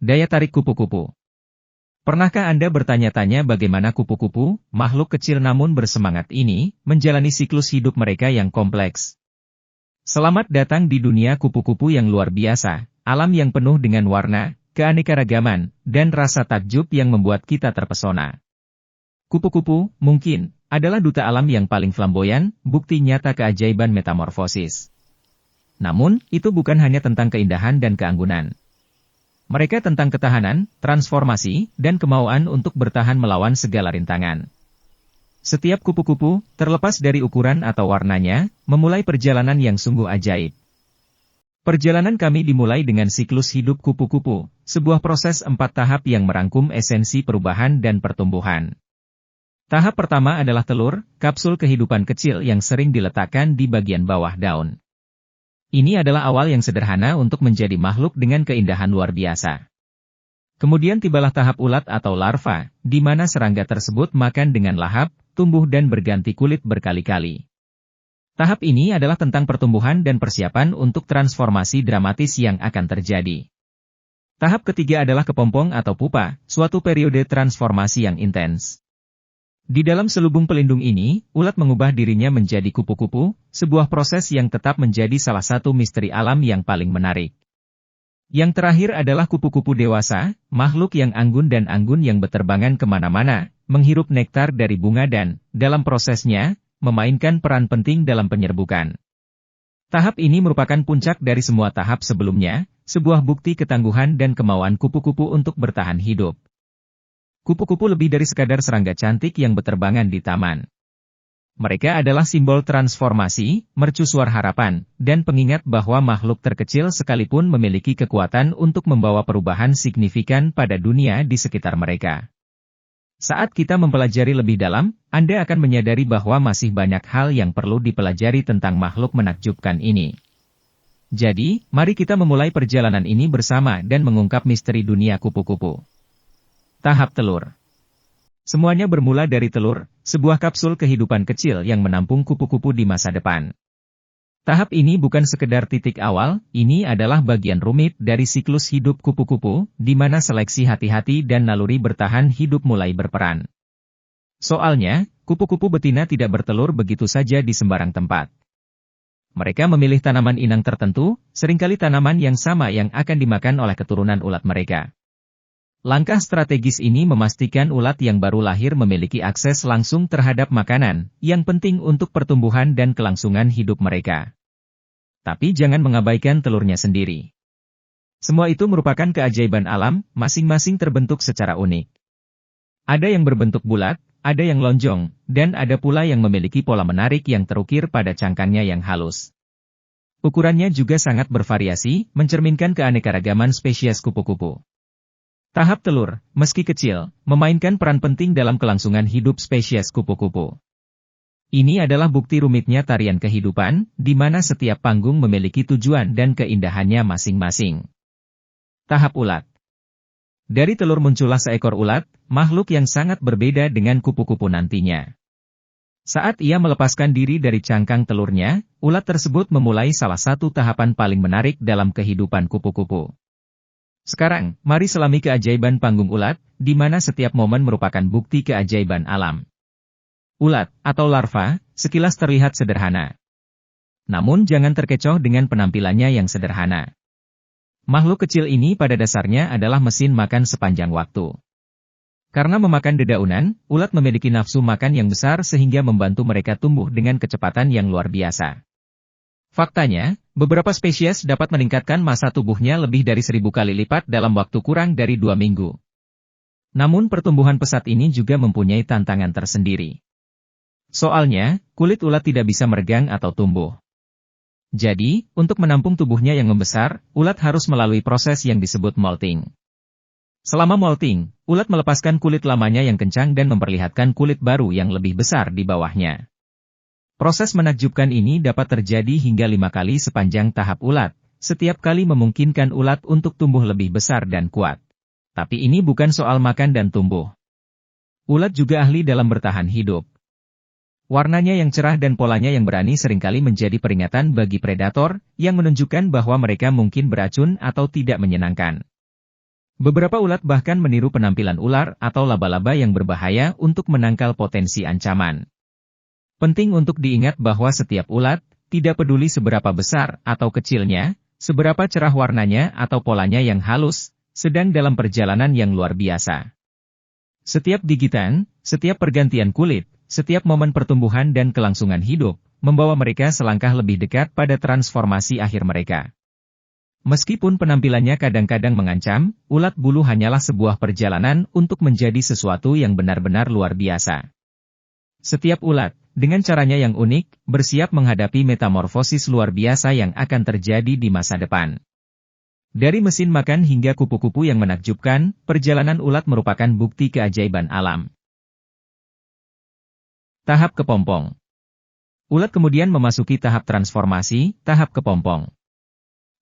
Daya tarik kupu-kupu. Pernahkah Anda bertanya-tanya bagaimana kupu-kupu, makhluk kecil namun bersemangat ini, menjalani siklus hidup mereka yang kompleks? Selamat datang di dunia kupu-kupu yang luar biasa, alam yang penuh dengan warna, keanekaragaman, dan rasa takjub yang membuat kita terpesona. Kupu-kupu, mungkin, adalah duta alam yang paling flamboyan, bukti nyata keajaiban metamorfosis. Namun, itu bukan hanya tentang keindahan dan keanggunan. Mereka tentang ketahanan, transformasi, dan kemauan untuk bertahan melawan segala rintangan. Setiap kupu-kupu, terlepas dari ukuran atau warnanya, memulai perjalanan yang sungguh ajaib. Perjalanan kami dimulai dengan siklus hidup kupu-kupu, sebuah proses 4 tahap yang merangkum esensi perubahan dan pertumbuhan. Tahap pertama adalah telur, kapsul kehidupan kecil yang sering diletakkan di bagian bawah daun. Ini adalah awal yang sederhana untuk menjadi makhluk dengan keindahan luar biasa. Kemudian tibalah tahap ulat atau larva, di mana serangga tersebut makan dengan lahap, tumbuh dan berganti kulit berkali-kali. Tahap ini adalah tentang pertumbuhan dan persiapan untuk transformasi dramatis yang akan terjadi. Tahap ketiga adalah kepompong atau pupa, suatu periode transformasi yang intens. Di dalam selubung pelindung ini, ulat mengubah dirinya menjadi kupu-kupu, sebuah proses yang tetap menjadi salah satu misteri alam yang paling menarik. Yang terakhir adalah kupu-kupu dewasa, makhluk yang anggun dan anggun yang beterbangan kemana-mana, menghirup nektar dari bunga dan, dalam prosesnya, memainkan peran penting dalam penyerbukan. Tahap ini merupakan puncak dari semua tahap sebelumnya, sebuah bukti ketangguhan dan kemauan kupu-kupu untuk bertahan hidup. Kupu-kupu lebih dari sekadar serangga cantik yang beterbangan di taman. Mereka adalah simbol transformasi, mercusuar harapan, dan pengingat bahwa makhluk terkecil sekalipun memiliki kekuatan untuk membawa perubahan signifikan pada dunia di sekitar mereka. Saat kita mempelajari lebih dalam, Anda akan menyadari bahwa masih banyak hal yang perlu dipelajari tentang makhluk menakjubkan ini. Jadi, mari kita memulai perjalanan ini bersama dan mengungkap misteri dunia kupu-kupu. Tahap telur. Semuanya bermula dari telur, sebuah kapsul kehidupan kecil yang menampung kupu-kupu di masa depan. Tahap ini bukan sekedar titik awal, ini adalah bagian rumit dari siklus hidup kupu-kupu, di mana seleksi hati-hati dan naluri bertahan hidup mulai berperan. Soalnya, kupu-kupu betina tidak bertelur begitu saja di sembarang tempat. Mereka memilih tanaman inang tertentu, seringkali tanaman yang sama yang akan dimakan oleh keturunan ulat mereka. Langkah strategis ini memastikan ulat yang baru lahir memiliki akses langsung terhadap makanan, yang penting untuk pertumbuhan dan kelangsungan hidup mereka. Tapi jangan mengabaikan telurnya sendiri. Semua itu merupakan keajaiban alam, masing-masing terbentuk secara unik. Ada yang berbentuk bulat, ada yang lonjong, dan ada pula yang memiliki pola menarik yang terukir pada cangkangnya yang halus. Ukurannya juga sangat bervariasi, mencerminkan keanekaragaman spesies kupu-kupu. Tahap telur, meski kecil, memainkan peran penting dalam kelangsungan hidup spesies kupu-kupu. Ini adalah bukti rumitnya tarian kehidupan, di mana setiap panggung memiliki tujuan dan keindahannya masing-masing. Tahap ulat. Dari telur muncullah seekor ulat, makhluk yang sangat berbeda dengan kupu-kupu nantinya. Saat ia melepaskan diri dari cangkang telurnya, ulat tersebut memulai salah satu tahapan paling menarik dalam kehidupan kupu-kupu. Sekarang, mari selami keajaiban panggung ulat, di mana setiap momen merupakan bukti keajaiban alam. Ulat, atau larva, sekilas terlihat sederhana. Namun jangan terkecoh dengan penampilannya yang sederhana. Makhluk kecil ini pada dasarnya adalah mesin makan sepanjang waktu. Karena memakan dedaunan, ulat memiliki nafsu makan yang besar sehingga membantu mereka tumbuh dengan kecepatan yang luar biasa. Faktanya, beberapa spesies dapat meningkatkan massa tubuhnya lebih dari 1000 kali lipat dalam waktu kurang dari 2 minggu. Namun pertumbuhan pesat ini juga mempunyai tantangan tersendiri. Soalnya, kulit ulat tidak bisa meregang atau tumbuh. Jadi, untuk menampung tubuhnya yang membesar, ulat harus melalui proses yang disebut molting. Selama molting, ulat melepaskan kulit lamanya yang kencang dan memperlihatkan kulit baru yang lebih besar di bawahnya. Proses menakjubkan ini dapat terjadi hingga 5 kali sepanjang tahap ulat, setiap kali memungkinkan ulat untuk tumbuh lebih besar dan kuat. Tapi ini bukan soal makan dan tumbuh. Ulat juga ahli dalam bertahan hidup. Warnanya yang cerah dan polanya yang berani seringkali menjadi peringatan bagi predator, yang menunjukkan bahwa mereka mungkin beracun atau tidak menyenangkan. Beberapa ulat bahkan meniru penampilan ular atau laba-laba yang berbahaya untuk menangkal potensi ancaman. Penting untuk diingat bahwa setiap ulat, tidak peduli seberapa besar atau kecilnya, seberapa cerah warnanya atau polanya yang halus, sedang dalam perjalanan yang luar biasa. Setiap gigitan, setiap pergantian kulit, setiap momen pertumbuhan dan kelangsungan hidup, membawa mereka selangkah lebih dekat pada transformasi akhir mereka. Meskipun penampilannya kadang-kadang mengancam, ulat bulu hanyalah sebuah perjalanan untuk menjadi sesuatu yang benar-benar luar biasa. Setiap ulat, dengan caranya yang unik, bersiap menghadapi metamorfosis luar biasa yang akan terjadi di masa depan. Dari mesin makan hingga kupu-kupu yang menakjubkan, perjalanan ulat merupakan bukti keajaiban alam. Tahap kepompong. Ulat kemudian memasuki tahap transformasi, tahap kepompong.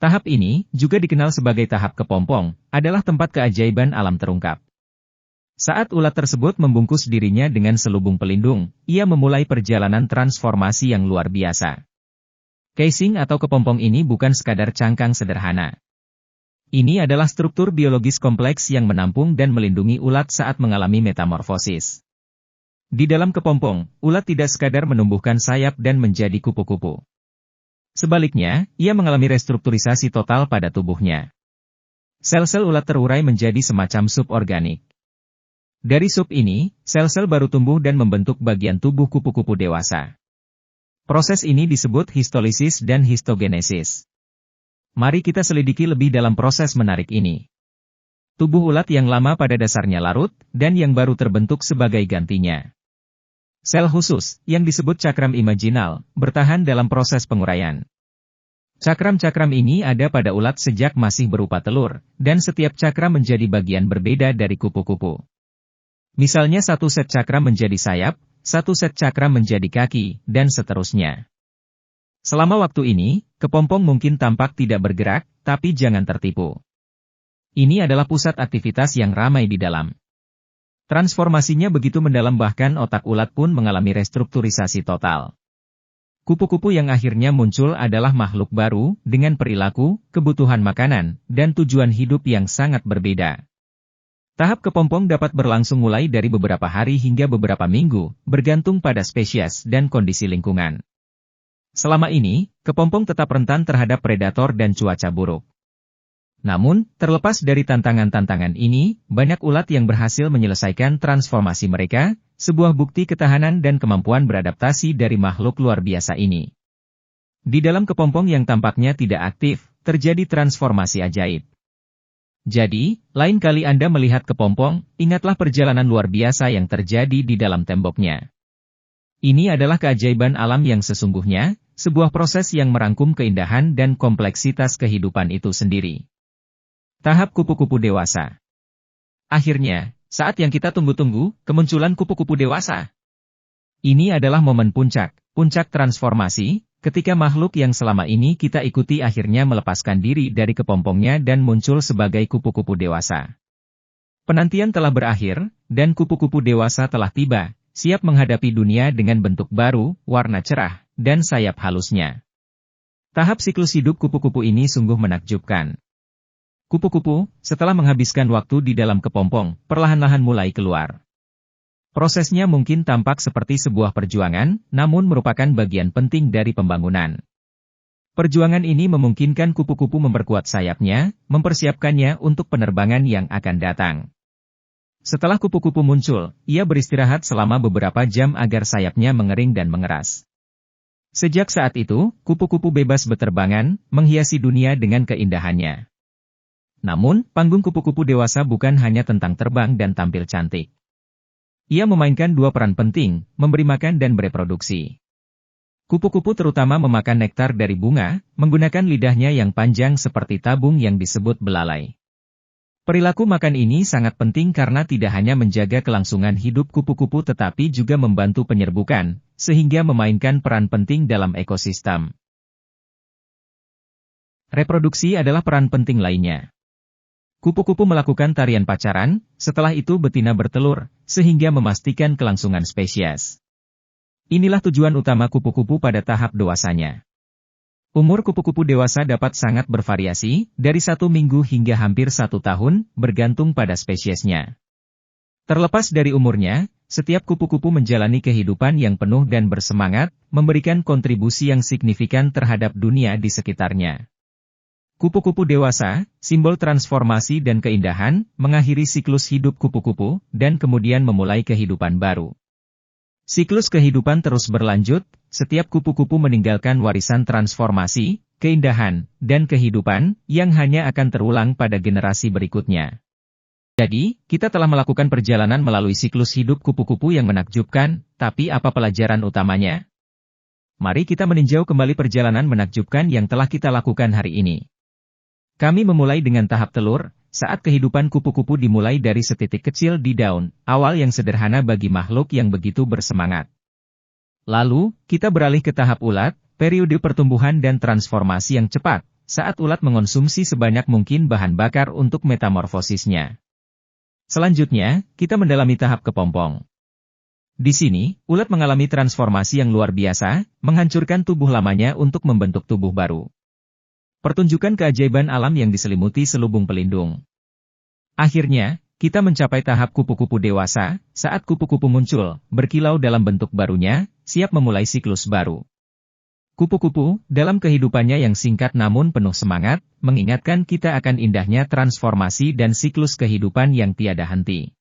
Tahap ini, juga dikenal sebagai tahap kepompong, adalah tempat keajaiban alam terungkap. Saat ulat tersebut membungkus dirinya dengan selubung pelindung, ia memulai perjalanan transformasi yang luar biasa. Casing atau kepompong ini bukan sekadar cangkang sederhana. Ini adalah struktur biologis kompleks yang menampung dan melindungi ulat saat mengalami metamorfosis. Di dalam kepompong, ulat tidak sekadar menumbuhkan sayap dan menjadi kupu-kupu. Sebaliknya, ia mengalami restrukturisasi total pada tubuhnya. Sel-sel ulat terurai menjadi semacam sup organik. Dari sup ini, sel-sel baru tumbuh dan membentuk bagian tubuh kupu-kupu dewasa. Proses ini disebut histolisis dan histogenesis. Mari kita selidiki lebih dalam proses menarik ini. Tubuh ulat yang lama pada dasarnya larut, dan yang baru terbentuk sebagai gantinya. Sel khusus, yang disebut cakram imaginal, bertahan dalam proses penguraian. Cakram-cakram ini ada pada ulat sejak masih berupa telur, dan setiap cakram menjadi bagian berbeda dari kupu-kupu. Misalnya satu set cakram menjadi sayap, satu set cakram menjadi kaki, dan seterusnya. Selama waktu ini, kepompong mungkin tampak tidak bergerak, tapi jangan tertipu. Ini adalah pusat aktivitas yang ramai di dalam. Transformasinya begitu mendalam bahkan otak ulat pun mengalami restrukturisasi total. Kupu-kupu yang akhirnya muncul adalah makhluk baru, dengan perilaku, kebutuhan makanan, dan tujuan hidup yang sangat berbeda. Tahap kepompong dapat berlangsung mulai dari beberapa hari hingga beberapa minggu, bergantung pada spesies dan kondisi lingkungan. Selama ini, kepompong tetap rentan terhadap predator dan cuaca buruk. Namun, terlepas dari tantangan-tantangan ini, banyak ulat yang berhasil menyelesaikan transformasi mereka, sebuah bukti ketahanan dan kemampuan beradaptasi dari makhluk luar biasa ini. Di dalam kepompong yang tampaknya tidak aktif, terjadi transformasi ajaib. Jadi, lain kali Anda melihat kepompong, ingatlah perjalanan luar biasa yang terjadi di dalam temboknya. Ini adalah keajaiban alam yang sesungguhnya, sebuah proses yang merangkum keindahan dan kompleksitas kehidupan itu sendiri. Tahap kupu-kupu dewasa. Akhirnya, saat yang kita tunggu-tunggu, kemunculan kupu-kupu dewasa. Ini adalah momen puncak transformasi, ketika makhluk yang selama ini kita ikuti akhirnya melepaskan diri dari kepompongnya dan muncul sebagai kupu-kupu dewasa. Penantian telah berakhir, dan kupu-kupu dewasa telah tiba, siap menghadapi dunia dengan bentuk baru, warna cerah, dan sayap halusnya. Tahap siklus hidup kupu-kupu ini sungguh menakjubkan. Kupu-kupu, setelah menghabiskan waktu di dalam kepompong, perlahan-lahan mulai keluar. Prosesnya mungkin tampak seperti sebuah perjuangan, namun merupakan bagian penting dari pembangunan. Perjuangan ini memungkinkan kupu-kupu memperkuat sayapnya, mempersiapkannya untuk penerbangan yang akan datang. Setelah kupu-kupu muncul, ia beristirahat selama beberapa jam agar sayapnya mengering dan mengeras. Sejak saat itu, kupu-kupu bebas beterbangan, menghiasi dunia dengan keindahannya. Namun, panggung kupu-kupu dewasa bukan hanya tentang terbang dan tampil cantik. Ia memainkan dua peran penting, memberi makan dan bereproduksi. Kupu-kupu terutama memakan nektar dari bunga, menggunakan lidahnya yang panjang seperti tabung yang disebut belalai. Perilaku makan ini sangat penting karena tidak hanya menjaga kelangsungan hidup kupu-kupu tetapi juga membantu penyerbukan, sehingga memainkan peran penting dalam ekosistem. Reproduksi adalah peran penting lainnya. Kupu-kupu melakukan tarian pacaran, setelah itu betina bertelur, sehingga memastikan kelangsungan spesies. Inilah tujuan utama kupu-kupu pada tahap dewasanya. Umur kupu-kupu dewasa dapat sangat bervariasi, dari 1 minggu hingga hampir 1 tahun, bergantung pada spesiesnya. Terlepas dari umurnya, setiap kupu-kupu menjalani kehidupan yang penuh dan bersemangat, memberikan kontribusi yang signifikan terhadap dunia di sekitarnya. Kupu-kupu dewasa, simbol transformasi dan keindahan, mengakhiri siklus hidup kupu-kupu, dan kemudian memulai kehidupan baru. Siklus kehidupan terus berlanjut, setiap kupu-kupu meninggalkan warisan transformasi, keindahan, dan kehidupan, yang hanya akan terulang pada generasi berikutnya. Jadi, kita telah melakukan perjalanan melalui siklus hidup kupu-kupu yang menakjubkan, tapi apa pelajaran utamanya? Mari kita meninjau kembali perjalanan menakjubkan yang telah kita lakukan hari ini. Kami memulai dengan tahap telur, saat kehidupan kupu-kupu dimulai dari setitik kecil di daun, awal yang sederhana bagi makhluk yang begitu bersemangat. Lalu, kita beralih ke tahap ulat, periode pertumbuhan dan transformasi yang cepat, saat ulat mengonsumsi sebanyak mungkin bahan bakar untuk metamorfosisnya. Selanjutnya, kita mendalami tahap kepompong. Di sini, ulat mengalami transformasi yang luar biasa, menghancurkan tubuh lamanya untuk membentuk tubuh baru. Pertunjukan keajaiban alam yang diselimuti selubung pelindung. Akhirnya, kita mencapai tahap kupu-kupu dewasa, saat kupu-kupu muncul, berkilau dalam bentuk barunya, siap memulai siklus baru. Kupu-kupu, dalam kehidupannya yang singkat namun penuh semangat, mengingatkan kita akan indahnya transformasi dan siklus kehidupan yang tiada henti.